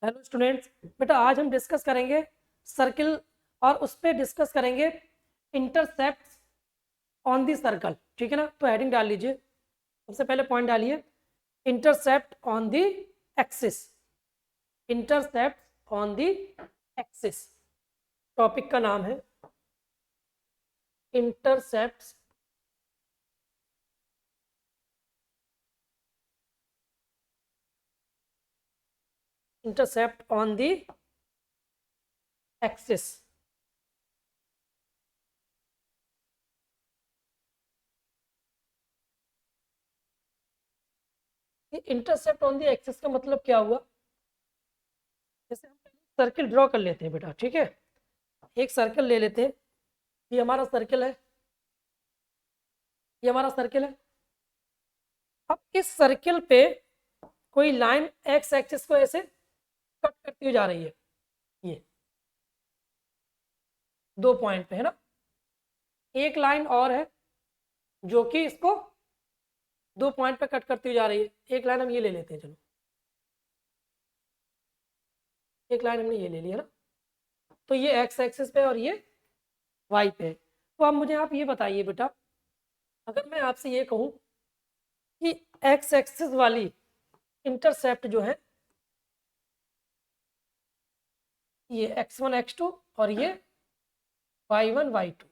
Hello students, बेटा आज हम डिस्कस करेंगे सर्किल और उस पर डिस्कस करेंगे इंटरसेप्ट ऑन दी सर्कल। ठीक है ना। तो हेडिंग डाल लीजिए, सबसे पहले पॉइंट डालिए intercept on the axis. Intercept on the axis topic का नाम है। Intercept intercept on the axis. Intercept on the axis का मतलब क्या हुआ? जैसे हम सर्किल ड्रॉ कर लेते हैं बेटा, ठीक है। एक सर्कल ले लेते हैं, ये हमारा सर्कल है, ये हमारा सर्कल है। अब इस सर्कल पे कोई लाइन एक्स एक्सिस को ऐसे कट करती हुई जा रही है, ये दो पॉइंट पे है ना। एक लाइन और है जो कि इसको दो पॉइंट पे कट करती हुई जा रही है। एक लाइन हम ये ले लेते हैं, चलो एक लाइन हमने ये ले लिया ना। तो ये एक्स एक्सिस पे और ये वाई पे है। तो अब मुझे आप ये बताइए बेटा, अगर मैं आपसे ये कहूँ कि एक्स एक्सिस वाली इंटरसेप्ट जो है ये x1 x2 और ये y1 y2,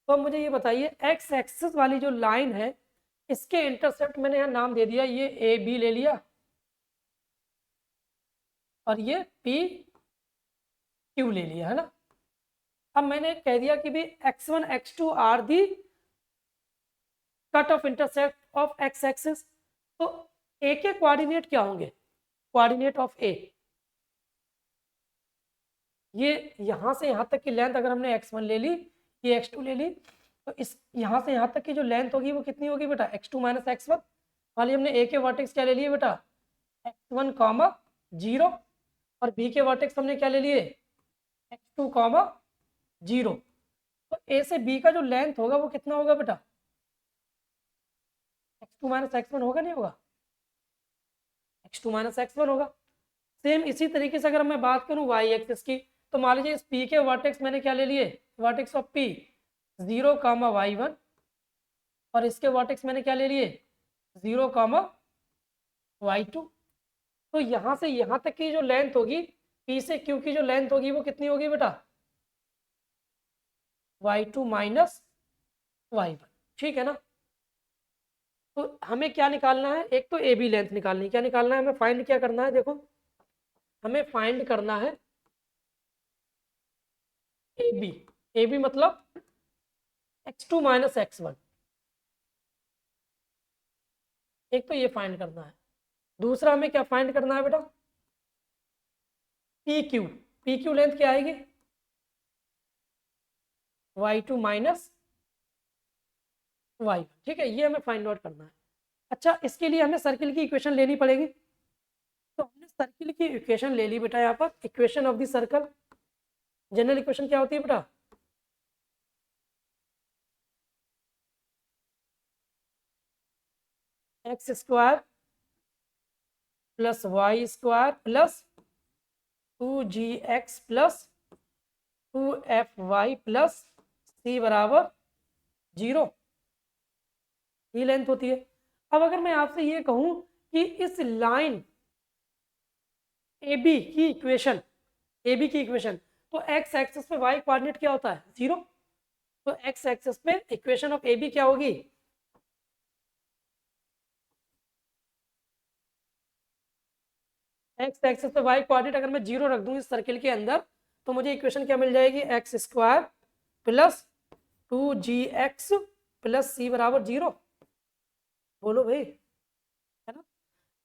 तो अब मुझे ये बताइए एक्स एक्सिस वाली जो लाइन है इसके इंटरसेप्ट मैंने यहाँ नाम दे दिया, ये ए बी ले लिया और ये पी क्यू ले लिया है ना। अब मैंने कह दिया कि भाई x1 x2 are the cut off intercept of x axis. तो ए के कोऑर्डिनेट क्या होंगे? कोऑर्डिनेट ऑफ ए, ये यहाँ से यहाँ तक की लेंथ अगर हमने x1 ले ली, ये x2 ले ली, तो इस यहाँ से यहाँ तक की जो लेंथ होगी वो कितनी होगी बेटा? x2 माइनस एक्स वन वाली। हमने a के वर्टेक्स क्या ले लिए बेटा? x1 कॉमा 0 और b के वर्टेक्स हमने क्या ले लिए? x2 comma 0। तो a से b का जो लेंथ होगा वो कितना होगा बेटा? x2 माइनस एक्स वन होगा, नहीं होगा? x2 माइनस एक्स वन होगा। सेम इसी तरीके से अगर मैं बात करूं y एक्सिस की, तो मान लीजिए इस p के वर्टेक्स मैंने क्या ले लिए? Vertex of p 0 comma y1 और इसके वर्टेक्स मैंने क्या ले लिए? 0 कामा y2। तो यहाँ से यहाँ तक की जो लेंथ होगी p से q की जो लेंथ होगी वो कितनी होगी बेटा? y2 minus y1। ठीक है ना। तो हमें क्या निकालना है? एक तो ए बी लेंथ निकालनी है। क्या निकालना है हमें? फाइंड क्या करना है? देखो हमें फाइंड करना है ए बी। ए बी मतलब x2 माइनस एक्स वन। एक तो ये फाइंड करना है। दूसरा हमें क्या फाइंड करना है बेटा? P Q. P Q length क्या आएगी? y2 minus y1। ठीक है, ये हमें फाइंड आउट करना है। अच्छा, इसके लिए हमें सर्किल की इक्वेशन लेनी पड़ेगी। तो हमने सर्किल की इक्वेशन ले ली बेटा। यहाँ पर equation of the circle, general equation क्या होती है बेटा? X square plus Y square plus 2gx plus 2fy plus c बराबर 0। ये लेंथ होती है। अब अगर मैं आपसे ये कहूं कि इस लाइन ए बी की इक्वेशन, ए बी की इक्वेशन, तो एक्स एक्सिस पे वाई कोऑर्डिनेट क्या होता है? 0। तो एक्स एक्सिस पे इक्वेशन ऑफ ए बी क्या होगी? एक्स एक्सिस पे वाई कोऑर्डिनेट अगर मैं 0 रख दूं इस सर्किल के अंदर, तो मुझे इक्वेशन क्या मिल जाएगी? X square plus 2gx plus c बराबर 0। बोलो भाई, है ना।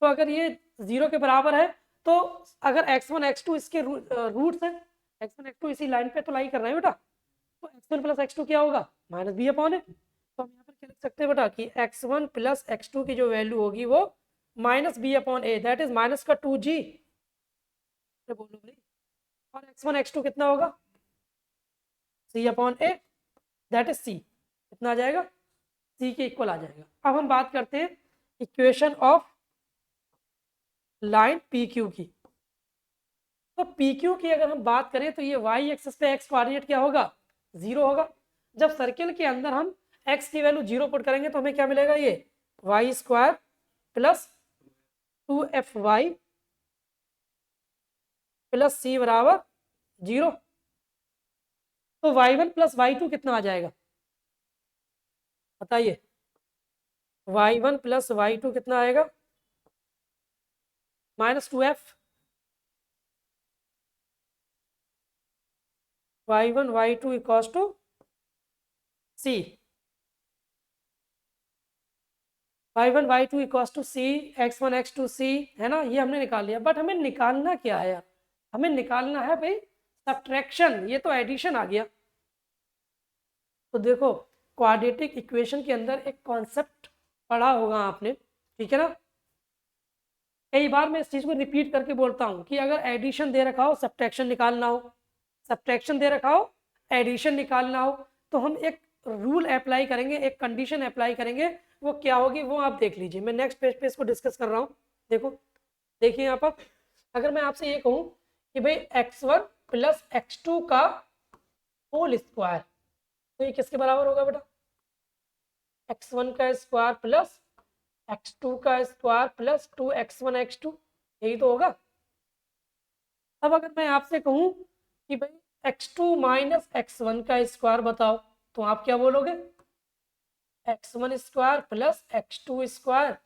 तो अगर ये 0 के बराबर है, तो अगर x1 x2 इसके रूट्स हैं, x1 x2 इसी लाइन पे तो लाई कर रहे हैं बेटा, तो x1 प्लस एक्स टू क्या होगा? माइनस बी अपॉन है। तो हम यहाँ पर क्या लिख सकते हैं बेटा कि x1 प्लस एक्स टू की जो वैल्यू होगी वो minus b upon a, that is minus का 2g। बोलो भाई, और x1 x2 कितना होगा? c upon a, that is c। कितना आ जाएगा? c के इक्वल आ जाएगा। अब हम बात करते हैं equation of line P Q की। तो पी क्यू की अगर हम बात करें तो ये वाई एक्सिस पे एक्स कोऑर्डिनेट क्या होगा, 0 होगा। जब सर्किल के अंदर हम एक्स की वैल्यू 0 पुट करेंगे तो हमें क्या मिलेगा, ये Y square plus 2FY plus C बराबर 0। तो y1 प्लस y2 कितना आ जाएगा बताइए, y1 प्लस y2 कितना आएगा, -2f। y1 y2 equals to c, y1 y2 equals to c, x1 x2 c, है ना, ये हमने निकाल लिया। बट हमें निकालना क्या है यार, हमें निकालना है भाई सब्ट्रैक्शन, ये तो एडिशन आ गया। तो देखो क्वाड्रेटिक इक्वेशन के अंदर एक कॉन्सेप्ट पढ़ा होगा आपने, ठीक है ना। कई बार मैं इस चीज़ को रिपीट करके बोलता हूँ कि अगर एडिशन दे रखा हो सब्ट्रैक्शन निकालना हो, सब्ट्रैक्शन दे रखा हो एडिशन निकालना हो, तो हम एक रूल अप्लाई करेंगे, एक कंडीशन अप्लाई करेंगे। वो क्या होगी वो आप देख लीजिए, मैं नेक्स्ट पेज पे इसको डिस्कस कर रहा हूँ। देखो देखिए यहाँ पर अगर मैं आपसे ये कहूँ कि भाई x1 प्लस x2 का होल स्क्वायर, तो ये किसके बराबर होगा बेटा, x1 का स्क्वायर प्लस x2 का स्क्वायर प्लस 2x1 x2, यही तो होगा। अब अगर मैं आपसे कहूं कि भाई x2 माइनस x1 का स्क्वायर बताओ, तो आप क्या बोलोगे, x1 square plus x2 square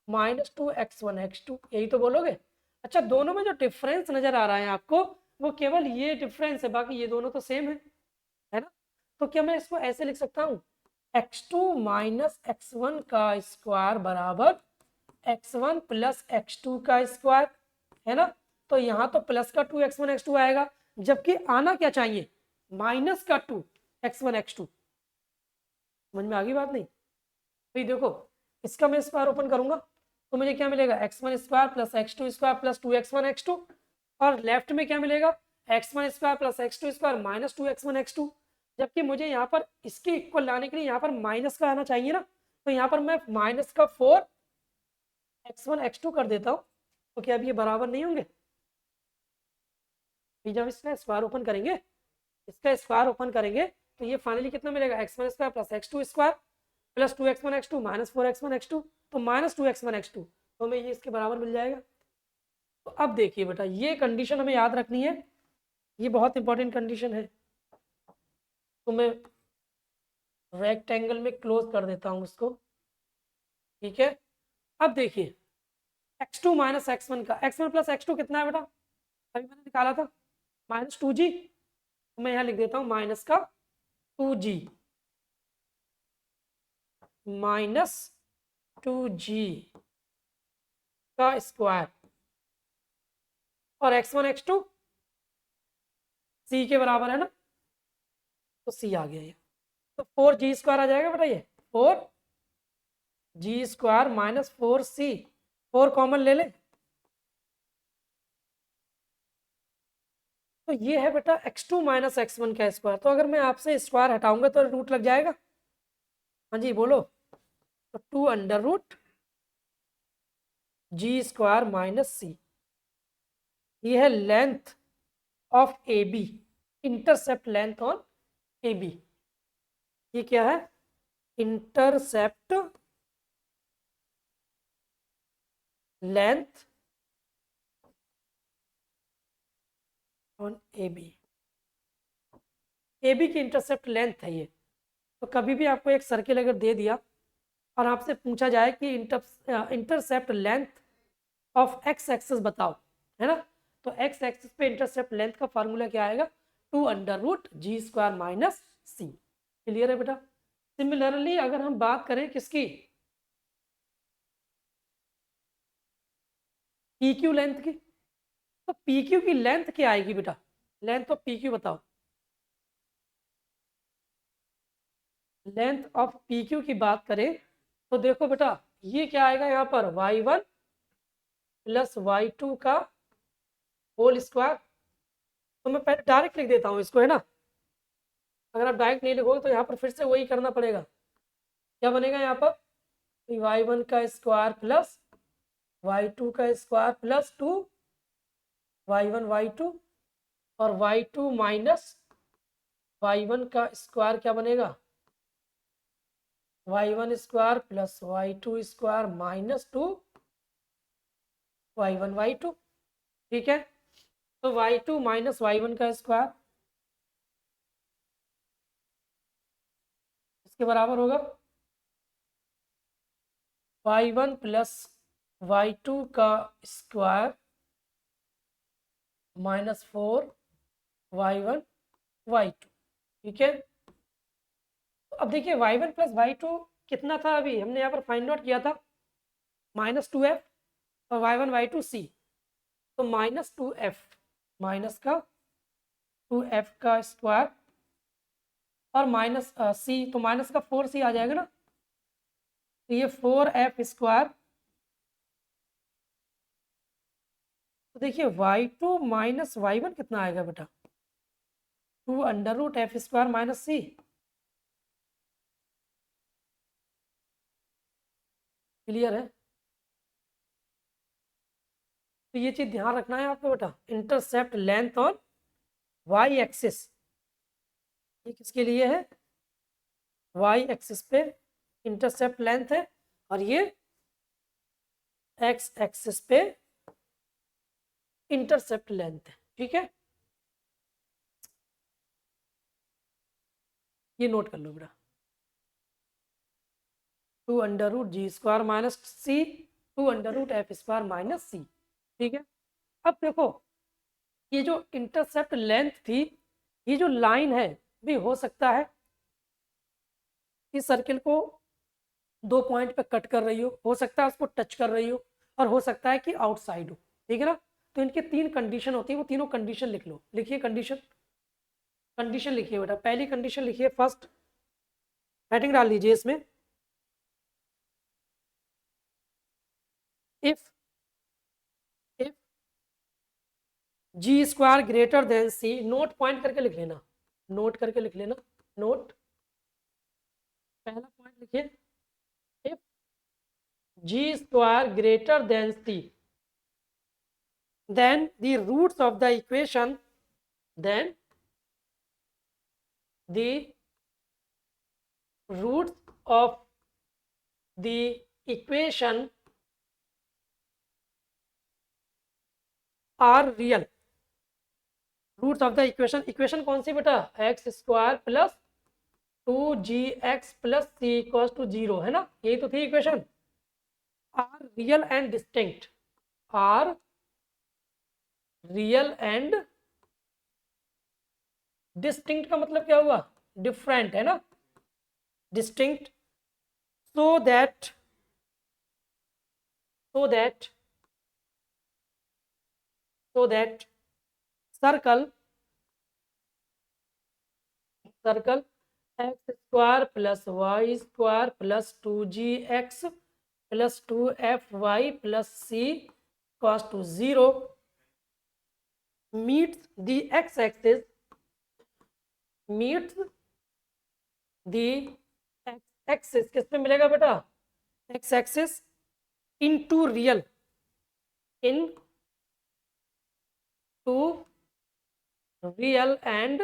minus 2x1 x2, यही तो बोलोगे। अच्छा दोनों में जो डिफरेंस नजर आ रहा है आपको वो केवल ये डिफरेंस है, बाकी ये दोनों तो सेम है ना। तो क्या मैं इसको ऐसे लिख सकता हूँ, x2 माइनस x1 का स्क्वायर बराबर x1 प्लस x2 का स्क्वायर, है ना। तो यहाँ तो प्लस का 2x1 x2 आएगा, जबकि आना क्या चाहिए, माइनस का 2x1 x2। समझ में आ गई बात नहीं, तो देखो इसका मैं स्क्वायर ओपन करूंगा तो मुझे क्या मिलेगा, x1 square plus x2 square plus 2x1 x2, और लेफ्ट में क्या मिलेगा, x1 square plus x2 square minus 2x1 x2। जबकि मुझे यहाँ पर इसके इक्वल लाने के लिए यहाँ पर माइनस का आना चाहिए ना, तो यहाँ पर मैं माइनस का 4x1 x2 कर देता हूँ। तो क्या अब ये बराबर नहीं होंगे, जब इसका स्क्वायर ओपन करेंगे, इसका स्क्वायर ओपन करेंगे तो ये फाइनली कितना मिलेगा, x1 square plus x2 square plus 2x1 x2 minus 4x1 x2, तो माइनस 2x1 x2, तो हमें ये इसके बराबर मिल जाएगा। तो अब देखिए बेटा ये कंडीशन हमें याद रखनी है, ये बहुत इंपॉर्टेंट कंडीशन है। तो मैं रेक्टेंगल में क्लोज कर देता हूँ इसको, ठीक है। अब देखिए x2 माइनस x1 का, x1 प्लस x2 कितना है बेटा, अभी मैंने निकाला था माइनस 2g, तो मैं यहाँ लिख देता हूँ माइनस का 2g माइनस 2g का स्क्वायर, और x1 x2 c के बराबर है ना, तो c आ गया ये, तो 4g स्क्वायर आ जाएगा बेटा, ये 4g square minus 4c, 4 common ले ले, तो ये है बेटा x2 माइनस x1 का स्क्वायर। तो अगर मैं आपसे स्क्वायर हटाऊंगा तो रूट लग जाएगा, हाँ जी बोलो, तो 2 अंडर रूट जी स्क्वायर माइनस सी, ये है length of a b, intercept length on a b. ये क्या है, intercept length on a b, a b की इंटरसेप्ट लेंथ है ये। तो कभी भी आपको एक सर्किल अगर दे दिया और आपसे पूछा जाए कि intercept length of x axis बताओ, है ना, तो एक्स एक्सिस पे इंटरसेप्ट लेंथ का फार्मूला क्या आएगा, 2 अंडर रूट जी स्क्वायर माइनस सी। क्लियर है बेटा। सिमिलरली अगर हम बात करें किसकी, पी क्यू लेंथ की, तो पी क्यू की लेंथ क्या आएगी बेटा, लेंथ ऑफ पी क्यू बताओ, लेंथ ऑफ पी क्यू की बात करें तो देखो बेटा ये क्या आएगा यहाँ पर, y1 प्लस y2 का होल स्क्वायर। तो मैं पहले डायरेक्ट लिख देता हूँ इसको, है ना, अगर आप डायरेक्ट नहीं लिखोगे तो यहाँ पर फिर से वही करना पड़ेगा। क्या बनेगा यहाँ पर, y1 का स्क्वायर प्लस y2 का स्क्वायर प्लस 2 y1 y2 और y2 माइनस y1 का स्क्वायर क्या बनेगा, y1 square plus y2 square minus 2 y1 y2। ठीक है, तो y2 माइनस y1 का स्क्वायर इसके बराबर होगा y1 प्लस y2 का स्क्वायर माइनस 4 y1 y2। ठीक है, तो अब देखिए y1 प्लस y2 कितना था, अभी हमने यहाँ पर फाइंड आउट किया था -2f और y1 y2 c, तो -2f माइनस का 2f का स्क्वायर और माइनस c, तो माइनस का 4c आ जाएगा ना, तो ये 4f स्क्वायर। तो देखिए y2 माइनस y1 कितना आएगा बेटा, 2 under root F square minus C. Clear है, तो ये चीज ध्यान रखना है आपको बेटा, intercept length on Y axis, ये किसके लिए है, वाई एक्सिस पे इंटरसेप्ट लेंथ है, और ये एक्स एक्सिस पे इंटरसेप्ट लेंथ है। ठीक है, ये नोट कर लो बेटा, 2 अंडर रूट जी square minus C, 2 under root F square minus C. ठीक है, अब देखो ये जो इंटरसेप्ट लेंथ थी, ये जो लाइन है भी हो सकता है इस सर्किल को 2 पॉइंट पे कट कर रही हो सकता है उसको टच कर रही हो, और हो सकता है कि आउटसाइड हो। ठीक है ना, तो इनके 3 कंडीशन होती है, वो तीनों कंडीशन लिख लो। लिखिए कंडीशन, कंडीशन लिखिए बेटा, पहली कंडीशन लिखिए, फर्स्ट हेडिंग डाल लीजिए इसमें, if if ji square greater than c, note point करके लिख लेना, नोट करके लिख लेना, नोट, पहला पॉइंट लिखिए, if ji square greater than c, then the roots of the equation, then the roots of the equation are real। Roots of the equation, equation कौन सी बेटा, x square plus 2gx plus c equals to 0, है ना, यही तो थी इक्वेशन। Are real and distinct, are real and distinct का मतलब क्या हुआ, डिफरेंट, है ना, distinct, so that so that so that circle x square plus Y square plus 2gx plus 2fy plus c cos to 0 meets the x axis, meets the x axis, किस पे मिलेगा बेटा, x axis into real, into real and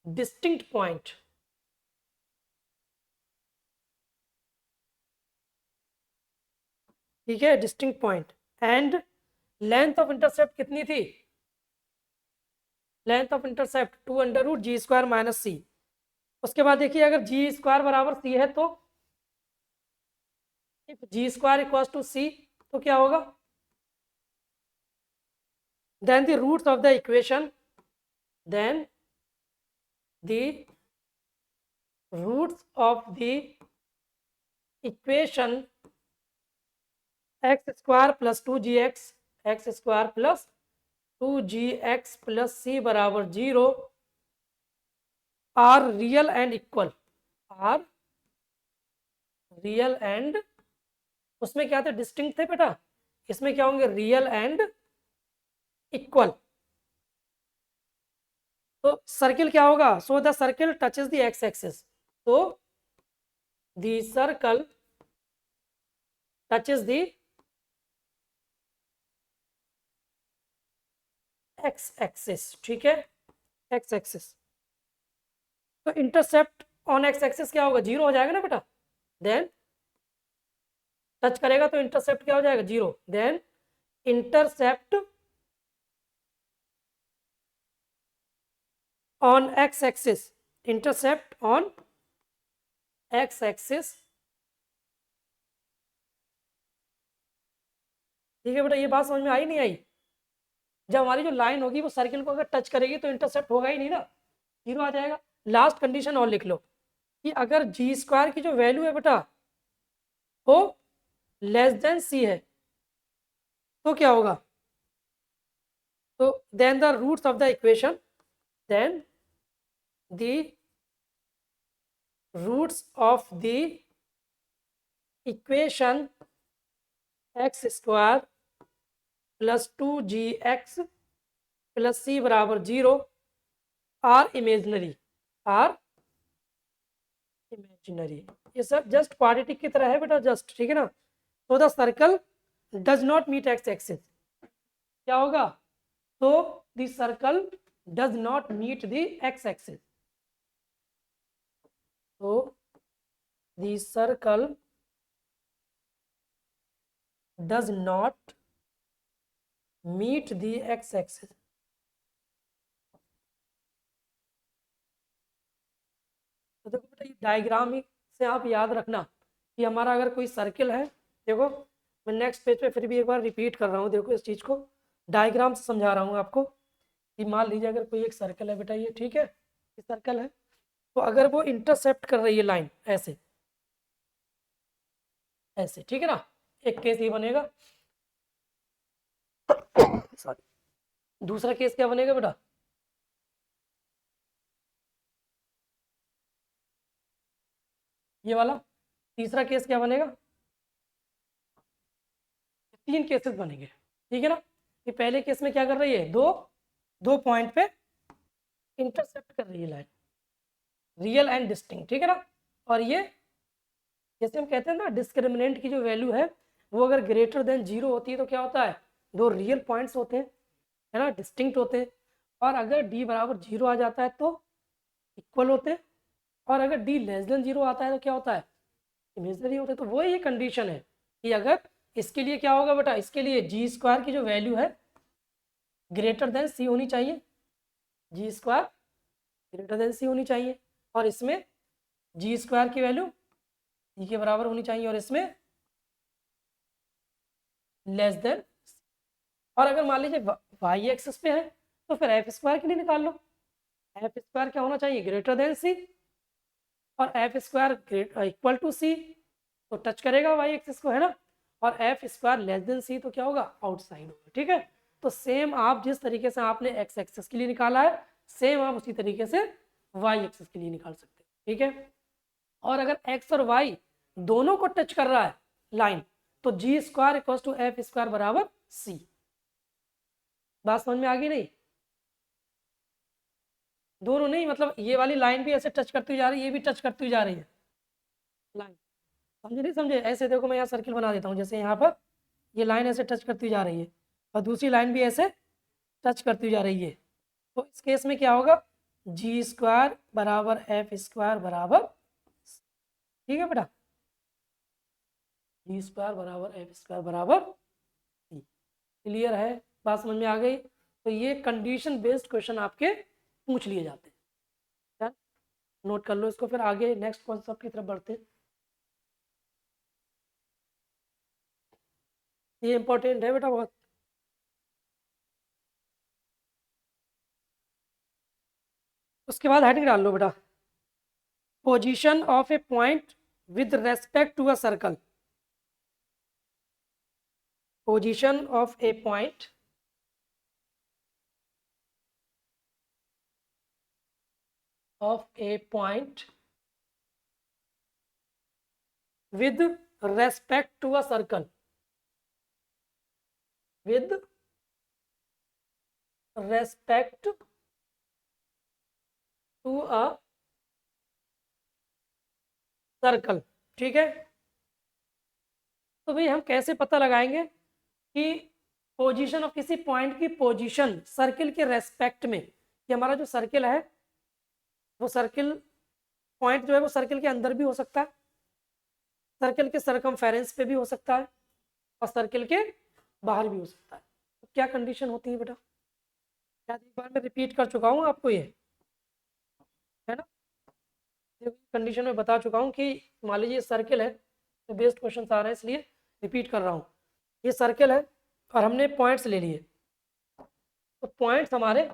distinct point। ठीक है, distinct point, and length of intercept कितनी थी, length of intercept 2 under root ji square minus C. उसके बाद देखिए अगर जी स्क्वायर बराबर सी है तो if ji square equals to C, तो क्या होगा, then the roots of the equation, then the roots of the equation X square plus 2gx, X square plus 2gx plus C बराबर 0 are real and equal, are real and, उसमें क्या थे, distinct थे बेटा, इसमें क्या होंगे, रियल एंड इक्वल। तो सर्किल क्या होगा, so the circle touches the X axis, तो the circle touches the X axis, ठीक है, एक्स एक्सिस। तो इंटरसेप्ट ऑन एक्स एक्सिस क्या होगा, 0 हो जाएगा ना बेटा। देन टच करेगा तो इंटरसेप्ट क्या हो जाएगा, 0। Then intercept on x axis, intercept on x axis, ठीक है बेटा। ये बात समझ में आई नहीं आई? जब हमारी जो लाइन होगी वो सर्किल को अगर टच करेगी तो इंटरसेप्ट होगा ही नहीं ना, 0 आ जाएगा। लास्ट कंडीशन और लिख लो कि अगर जी स्क्वायर की जो वैल्यू है बेटा वो लेस देन सी है तो क्या होगा, तो then the roots of the equation, then the roots of the equation X square plus 2gx plus C बराबर 0 आर इमेजनरी, आर इमेजिनरी। ये सब जस्ट क्वाड्रेटिक की तरह है बेटा, जस्ट, ठीक है ना। तो the circle does not meet X axis, क्या होगा, तो the circle does not meet the X axis, तो the circle does not meet the X axis. तो देखो बेटा ये डायग्राम से आप याद रखना कि हमारा अगर कोई सर्किल है, देखो मैं नेक्स्ट पेज पे फिर भी एक बार रिपीट कर रहा हूँ, देखो इस चीज़ को डायग्राम से समझा रहा हूँ आपको कि मान लीजिए अगर कोई एक सर्कल है बेटा, ये ठीक है, ये सर्कल है, तो अगर वो इंटरसेप्ट कर रही है लाइन ऐसे ऐसे, ठीक है ना, एक केस ये बनेगा। सॉरी, दूसरा केस क्या बनेगा बेटा, ये वाला। तीसरा केस क्या बनेगा, 3 केसेस बनेंगे, ठीक है ना। ये पहले केस में क्या कर रही है, दो दो पॉइंट पे इंटरसेप्ट कर रही है लाइन, रियल एंड डिस्टिंक्ट, ठीक है ना। और ये जैसे हम कहते हैं ना डिस्क्रिमिनेंट की जो वैल्यू है वो अगर ग्रेटर देन 0 होती है तो क्या होता है, दो रियल पॉइंट्स होते हैं, है ना, डिस्टिंक्ट होते हैं। और अगर डी बराबर 0 आ जाता है तो इक्वल होते हैं, और अगर डी लेस देन 0 आता है तो क्या होता है, इमेजनरी होते हैं। तो वही ये कंडीशन है कि अगर इसके लिए क्या होगा बेटा, इसके लिए जी स्क्वायर की जो वैल्यू है ग्रेटर देन सी होनी चाहिए, जी स्क्वायर ग्रेटर देन सी होनी चाहिए, और इसमें जी स्क्वायर की वैल्यू सी के बराबर होनी चाहिए, और इसमें लेस देन। और अगर मान लीजिए वाई एक्सिस पे है तो फिर एफ स्क्वायर के लिए निकाल लो, एफ स्क्वायर क्या होना चाहिए, ग्रेटर देन सी, और F square equal to C, तो टच करेगा वाई एक्सिस को, है ना। और एफ स्क्वायर लेस देन सी तो क्या होगा, आउटसाइड होगा, ठीक है। तो सेम आप जिस तरीके से आपने एक्स एक्सिस के लिए निकाला है सेम आप उसी तरीके से वाई एक्सिस के लिए निकाल सकते हैं, ठीक है। और अगर एक्स और वाई दोनों को टच कर रहा है लाइन तो G square equal to F square बराबर सी। बात समझ में आ गई नहीं, दोनों नहीं, मतलब ये वाली लाइन भी ऐसे टच करती जा रही है, ये भी टच करती जा रही है लाइन, समझे नहीं समझे। ऐसे देखो मैं यहाँ सर्किल बना देता हूँ, जैसे यहाँ पर ये लाइन ऐसे टच करती जा रही है और दूसरी लाइन भी ऐसे टच करती जा रही है, तो इस केस में क्या होगा, जी स्क्वायर बराबर एफ स्क्वायर बराबर, ठीक है बेटा, जी स्क्वायर बराबर एफ स्क्वायर बराबर सी। क्लियर है, बात समझ में आ गई। तो ये कंडीशन बेस्ड क्वेश्चन आपके पूछ लिए जाते हैं, नोट कर लो इसको, फिर आगे नेक्स्ट कॉन्सेप्ट की तरफ बढ़ते हैं। ये इंपॉर्टेंट है बेटा बहुत। उसके बाद हेडिंग डाल लो बेटा, position of a point with respect to a circle, position of a point with respect to a circle, with respect to a circle, ठीक है। तो भाई हम कैसे पता लगाएंगे कि पोजीशन ऑफ किसी पॉइंट की पोजीशन सर्किल के रेस्पेक्ट में, कि हमारा जो सर्किल है वो सर्किल पॉइंट जो है वो सर्किल के अंदर भी हो सकता है, सर्किल के सरकमफेरेंस पे भी हो सकता है, और सर्किल के बाहर भी हो सकता है। तो क्या कंडीशन होती है बेटा? शायद एक बार मैं रिपीट कर चुका हूँ आपको, ये है ना, कंडीशन में बता चुका हूँ कि मान लीजिए सर्किल है, तो बेस्ड क्वेश्चन आ रहे हैं इसलिए रिपीट कर रहा हूँ। ये सर्किल है और हमने पॉइंट्स ले लिए, तो पॉइंट्स हमारे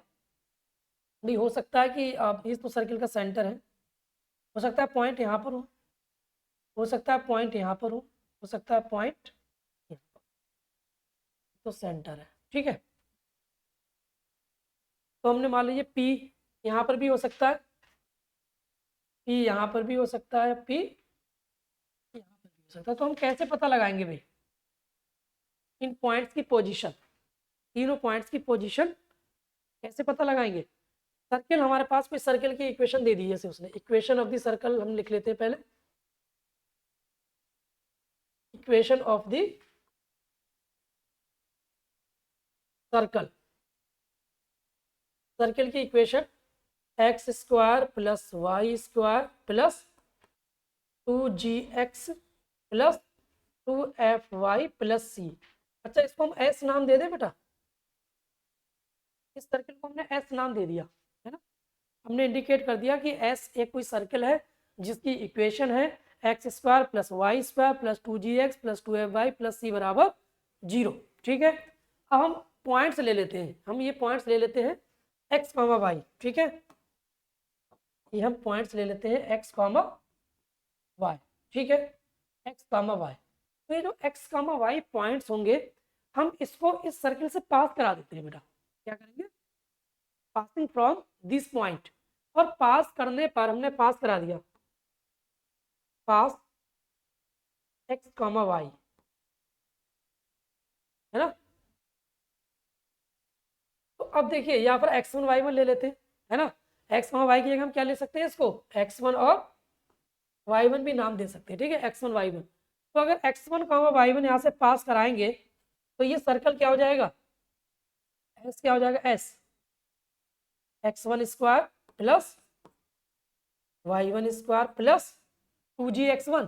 भी हो सकता है कि आप इस तो सर्किल का सेंटर है, हो सकता है पॉइंट यहाँ पर हो सकता है पॉइंट यहाँ पर हो सकता है पॉइंट यहाँ पर, तो सेंटर है, ठीक है। तो हमने मान लीजिए P यहाँ पर भी हो सकता है, P यहाँ पर भी हो सकता है, P यहाँ पर भी हो सकता है। तो हम कैसे पता लगाएंगे भाई इन पॉइंट्स की पोजीशन, तीनों पॉइंट्स की पोजीशन कैसे पता लगाएंगे? सर्किल हमारे पास कोई सर्किल की इक्वेशन दे दी है, जैसे उसने इक्वेशन ऑफ द सर्कल हम लिख लेते हैं पहले, equation of the circle, circle की equation X square plus Y square plus 2gx plus 2fy plus C. अच्छा, इसको हम एस नाम दे दें बेटा, इस सर्किल को हमने एस नाम दे दिया, है ना, हमने इंडिकेट कर दिया कि एस एक कोई सर्किल है जिसकी इक्वेशन है X square plus Y square plus 2gx plus 2fy plus C बराबर 0, ठीक है। अब हम पॉइंट्स ले लेते हैं, हम ये पॉइंट्स ले लेते हैं एक्स कॉमा वाई, ठीक है, ये हम पॉइंट्स ले लेते हैं एक्स कॉमा वाई, ठीक है, एक्स कॉमा वाई। तो ये जो एक्स कॉमा वाई पॉइंट्स होंगे, हम इसको इस सर्किल से पास करा देते हैं बेटा, क्या करेंगे, पासिंग फ्रॉम दिस पॉइंट, और पास करने पर हमने पास करा दिया पास एक्स कॉमा वाई, है ना। तो अब देखिए यहाँ पर x1 y1 ले लेते हैं, है ना, x कॉमा y की जगह हम क्या ले सकते हैं, इसको x1 और y1 भी नाम दे सकते हैं, ठीक है, x1 y1। तो अगर x1 कॉमा y1 यहाँ से पास कराएंगे तो ये सर्कल क्या हो जाएगा, s क्या हो जाएगा, s x1 square plus y1 square plus 2gx1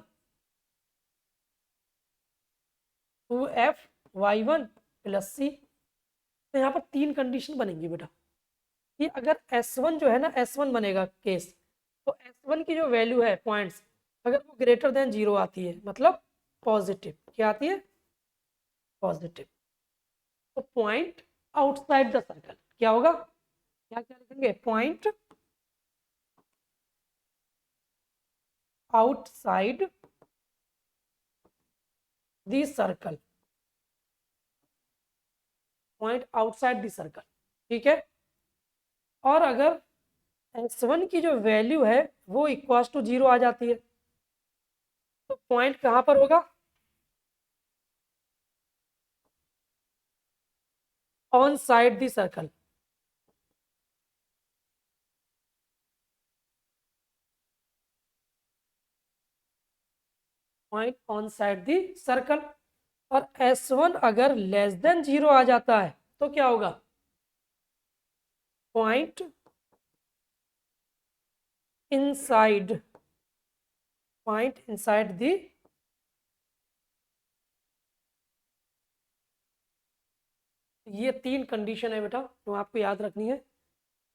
2fy1 plus c। तो यहाँ पर तीन कंडीशन बनेंगी बेटा, कि अगर S1 जो है ना, S1 बनेगा केस, तो S1 की जो वैल्यू है पॉइंट्स, अगर वो ग्रेटर देन 0 आती है, मतलब पॉजिटिव, क्या आती है, पॉजिटिव, तो पॉइंट आउटसाइड द सर्कल क्या होगा, क्या क्या लिखेंगे, point outside the circle, point outside the circle, ठीक है। और अगर S1 की जो वैल्यू है वो इक्वल टू 0 आ जाती है, तो पॉइंट कहाँ पर होगा, on side the circle, point on side the circle. और S1 अगर लेस देन 0 आ जाता है तो क्या होगा, point inside, point inside the, ये तीन कंडीशन है बेटा जो आपको याद रखनी है,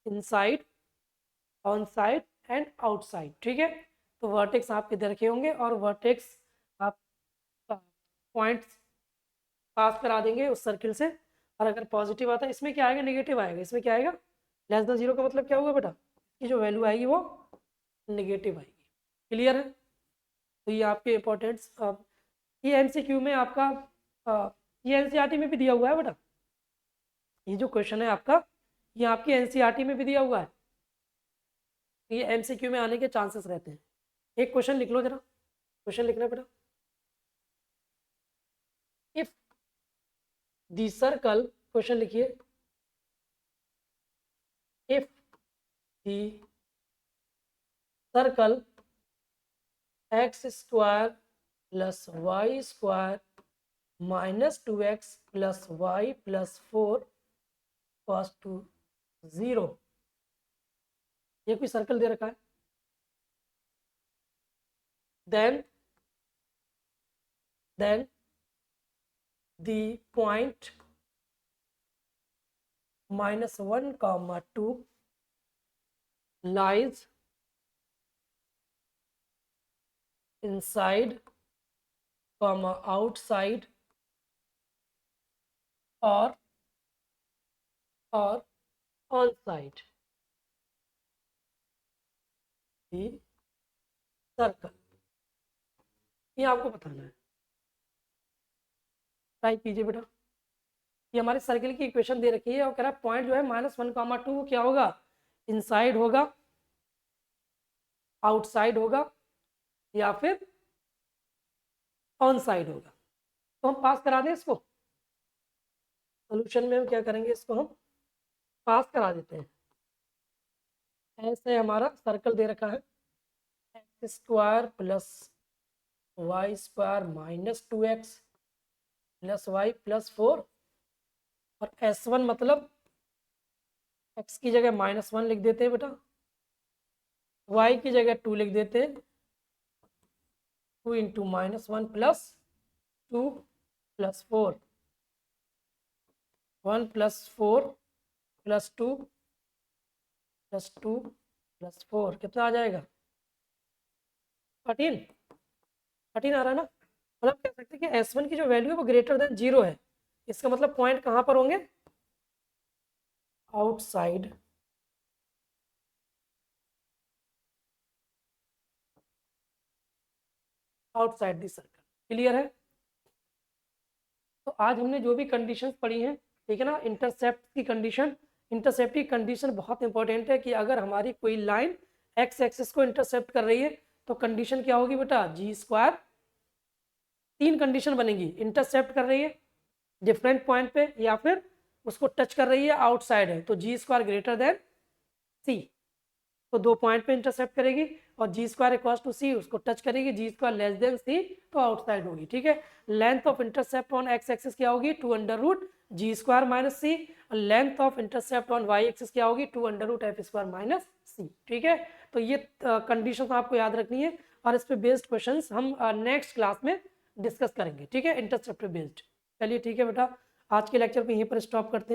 inside, on side and outside, ठीक है। तो वर्टेक्स आप इधर रखे होंगे और वर्टेक्स आप पॉइंट्स पास करा देंगे उस सर्किल से, और अगर पॉजिटिव आता है, इसमें क्या आएगा, नेगेटिव आएगा, इसमें क्या आएगा, लेस देन 0 का मतलब क्या होगा बेटा, इसकी जो वैल्यू आएगी वो नेगेटिव आएगी, क्लियर है। तो ये आपके इंपॉर्टेंट्स, ये एमसीक्यू में आपका ये एनसीईआरटी में भी दिया हुआ है बेटा, ये जो क्वेश्चन है आपका ये आपकी एनसीईआरटी में भी दिया हुआ है, ये एमसीक्यू में आने के चांसेस रहते हैं। एक क्वेश्चन लिख लो जरा, क्वेश्चन लिखना बेटा, इफ दी सर्कल, क्वेश्चन लिखिए, if the circle x square plus Y square -2x plus y plus 4 cos 2 0। ये कोई सर्कल दे रखा है। then the point -1, 2 lies inside, outside or on side the circle। ये आपको बताना है। टाइप कीजिए बेटा। ये हमारे सर्कल की इक्वेशन दे रखी है और कह रहा है पॉइंट जो है -1, 2 क्या होगा, इनसाइड होगा, आउटसाइड होगा या फिर ऑन साइड होगा। तो हम पास करा दें इसको। सोल्यूशन में हम क्या करेंगे, इसको हम पास करा देते हैं। ऐसे हमारा सर्कल दे रखा है x² plus Y square -2x plus y plus 4 और S1 मतलब x की जगह -1 लिख देते हैं बेटा, y की जगह 2 लिख देते हैं, 2 into -1 plus 2 plus 4, 1 plus 4 plus 2 plus 2 plus 4 कितना आ जाएगा, 13 आ रहा है ना। मतलब कह सकते हैं कि S1 की जो वैल्यू है वो ग्रेटर देन 0 है। इसका मतलब पॉइंट कहाँ पर होंगे, आउटसाइड द सर्कल। क्लियर है। तो आज हमने जो भी कंडीशंस पढ़ी हैं, ठीक है ना, इंटरसेप्ट की कंडीशन। इंटरसेप्ट की कंडीशन बहुत इंपॉर्टेंट है कि अगर हमारी कोई लाइन एक्स एक्सिस को इंटरसेप्ट कर रही है तो कंडीशन क्या होगी बेटा, g²। 3 कंडीशन बनेगी, इंटरसेप्ट कर रही है डिफरेंट पॉइंट पे या फिर उसको टच कर रही है आउटसाइड है, तो g² ग्रेटर देन c। तो 2 पॉइंट पे इंटरसेप्ट करेगी और g² इक्वल्स टू c उसको टच करेगी, g² लेस देन c तो आउटसाइड होगी। ठीक है। Length of intercept on x axis क्या होगी, 2√g² माइनस c। और length of intercept on y axis क्या होगी, 2√f² माइनस c। ठीक है। तो ये कंडीशन आपको याद रखनी है और इस पे बेस्ड क्वेश्चंस हम नेक्स्ट क्लास में डिस्कस करेंगे। ठीक है, इंटरसेप्ट पे बेस्ड। चलिए ठीक है बेटा, आज के लेक्चर को यहीं पर स्टॉप करते हैं।